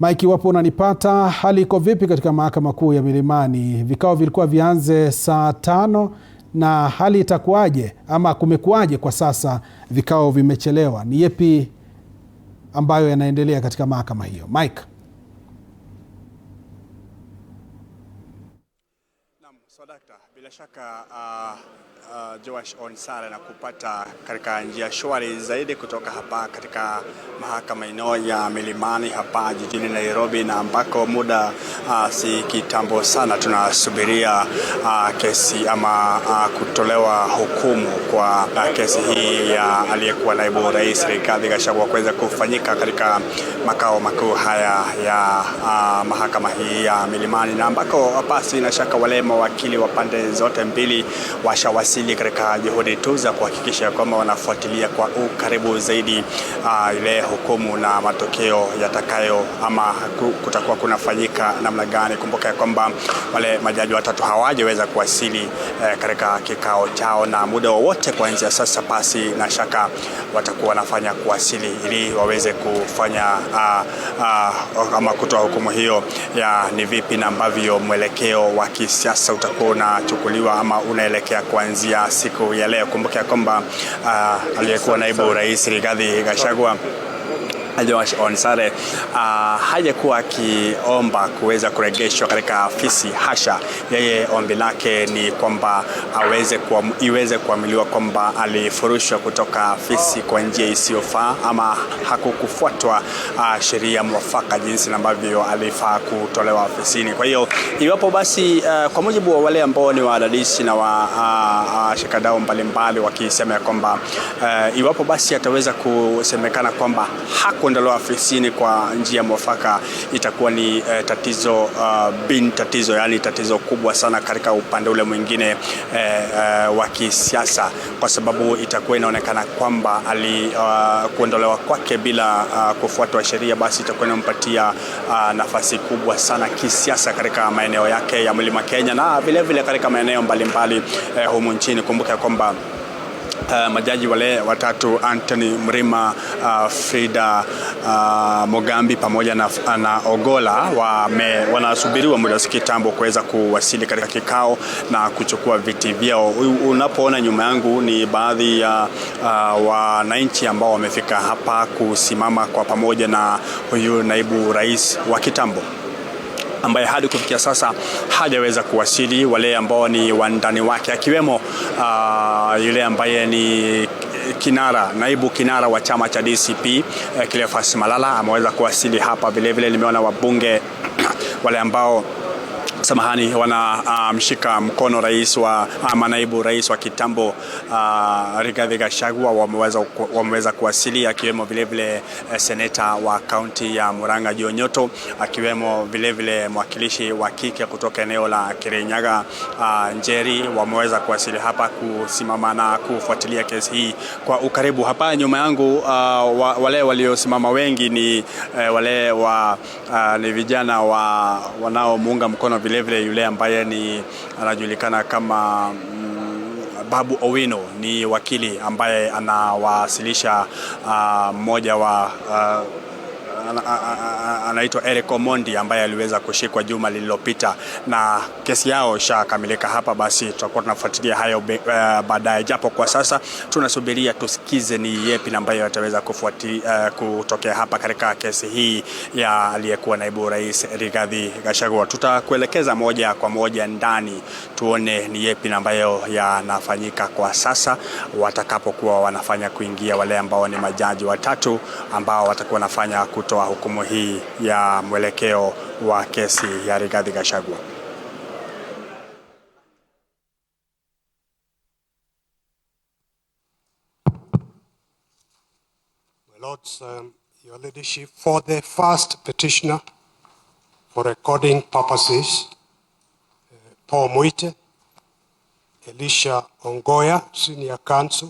Mike, iwapo unanipata, hali iko vipi katika mahakama kuu ya Milimani? Vikao vilikuwa vianze saa 5 na hali itakuwaje ama kumekuwaje kwa sasa vikao vimechelewa? Ni yepi ambayo yanaendelea katika mahakama hiyo? Mike. Naam, Swadakta, bila shaka Joash Onsare na kupata katika njia shwari zaidi kutoka hapa katika mahakama ino ya Milimani hapa jijini Nairobi, na ambako muda si kitambo sana tunasubiria kesi ama kutolewa hukumu kwa kesi hii ya aliyekuwa naibu rais Rigathi Gachagua kuweza kufanyika katika makao makuu haya ya mahakama hii ya Milimani, na ambako basi na shaka wale mawakili wa pande zote mbili washawasili katika juhudi tu za kuhakikisha kwamba wanafuatilia kwa ukaribu zaidi ile hukumu na matokeo yatakayo ama kutakuwa kunafanyika namna gani. Kumbuka ya kwamba wale majaji watatu hawajaweza kuwasili katika kikao chao, na muda wowote kuanzia sasa basi na shaka watakuwa wanafanya kuwasili ili waweze kufanya ama kutoa hukumu hiyo ya ni vipi na ambavyo mwelekeo wa kisiasa utakuwa unachukuliwa ama unaelekea kuanzia siku ya leo. Kumbuka kwamba aliyekuwa naibu rais Rigathi Gachagua Joash Onsare hajakuwa akiomba kuweza kurejeshwa katika afisi. Hasha, yeye ombi lake ni kwamba iweze kuamiliwa kwamba alifurushwa kutoka afisi kwa njia isiyofaa ama hakukufuatwa sheria mwafaka jinsi ambavyo alifaa kutolewa afisini. Kwa hiyo iwapo basi kwa mujibu wa wale ambao ni wadadisi na washikadau mbalimbali wakisema kwamba iwapo basi ataweza kusemekana kwamba kuondolewa afisini kwa njia mwafaka, itakuwa ni tatizo, yani tatizo kubwa sana katika upande ule mwingine wa kisiasa, kwa sababu itakuwa inaonekana kwamba kuondolewa kwake bila kufuatwa sheria basi itakuwa inampatia nafasi kubwa sana kisiasa katika maeneo yake ya Mlima Kenya na vile vile katika maeneo mbalimbali humu nchini. Kumbuka kwamba majaji wale watatu, Anthony Mrima, Frida Mogambi pamoja na Ogola wanasubiriwa muda si kitambo kuweza kuwasili katika kikao na kuchukua viti vyao. Unapoona nyuma yangu ni baadhi ya wananchi ambao wamefika hapa kusimama kwa pamoja na huyu naibu rais wa kitambo ambaye hadi kufikia sasa hajaweza kuwasili. Wale ambao ni wandani wake akiwemo yule ambaye ni naibu kinara wa chama cha DCP Cleophas Malala ameweza kuwasili hapa. Vile vile nimeona wabunge wale ambao wanamshika mkono rais wa naibu rais wa kitambo Rigathi Gachagua wameweza kuwasili, akiwemo vile vile seneta wa kaunti ya Murang'a Joe Nyoto, akiwemo vile vile mwakilishi wa kike kutoka eneo la Kirinyaga Njeri, wameweza kuwasili hapa kusimama na kufuatilia kesi hii kwa ukaribu. Hapa nyuma yangu wale waliosimama wengi ni wale ni vijana wanaomuunga mkono vile vile yule ambaye anajulikana kama Babu Owino, ni wakili ambaye anawasilisha mmoja wa anaitwa Eric Omondi ambaye aliweza kushikwa juma lililopita, na kesi yao ishakamilika hapa. Basi tutakuwa tunafuatilia hayo baadaye, japo kwa sasa tunasubiria tusikize ni yepi ambayo ataweza kutokea hapa katika kesi hii ya aliyekuwa naibu rais Rigathi Gachagua. Tutakuelekeza moja kwa moja ndani tuone ni yepi ambayo yanafanyika kwa sasa watakapokuwa wanafanya kuingia wale ambao ni majaji watatu ambao watakuwa wanafanya kutoa hukumu hii ya mwelekeo wa kesi ya Rigathi Gachagua. My Lords, Your Ladyship, for the first petitioner, for recording purposes, Paul Muite, Elisha Ongoya, Senior Counsel,